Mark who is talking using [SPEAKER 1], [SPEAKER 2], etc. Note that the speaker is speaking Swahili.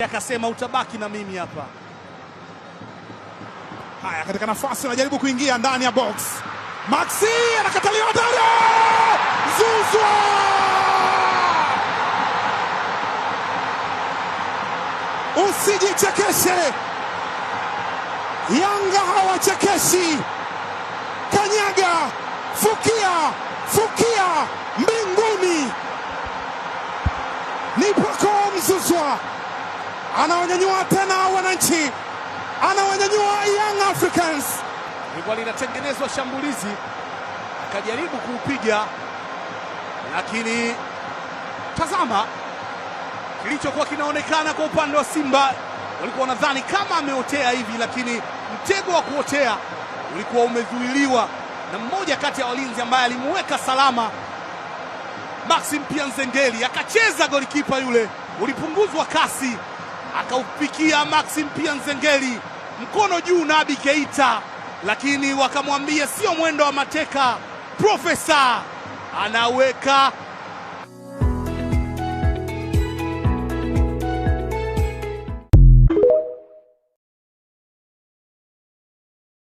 [SPEAKER 1] akasema utabaki na mimi hapa.
[SPEAKER 2] Haya, katika nafasi anajaribu kuingia ndani ya box. Maxi anakataliwa ndani. Zouzoua! Usijichekeshe. Yanga hawachekeshi. Kanyaga, fukia mbinguni. Ni Pacome Zouzoua anawanyanyua tena wananchi, anawanyanyua Young Africans.
[SPEAKER 1] Ilikuwa linatengenezwa shambulizi, akajaribu kuupiga, lakini tazama kilichokuwa kinaonekana kwa upande wa Simba. Walikuwa wanadhani kama ameotea hivi, lakini mtego wa kuotea ulikuwa umezuiliwa na mmoja kati ya walinzi ambaye alimuweka salama, Maxim Nzengeli. Akacheza golikipa yule, ulipunguzwa kasi, akaupikia Maxim Nzengeli, mkono juu Nabi Keita, lakini wakamwambia sio mwendo wa mateka, Profesa anaweka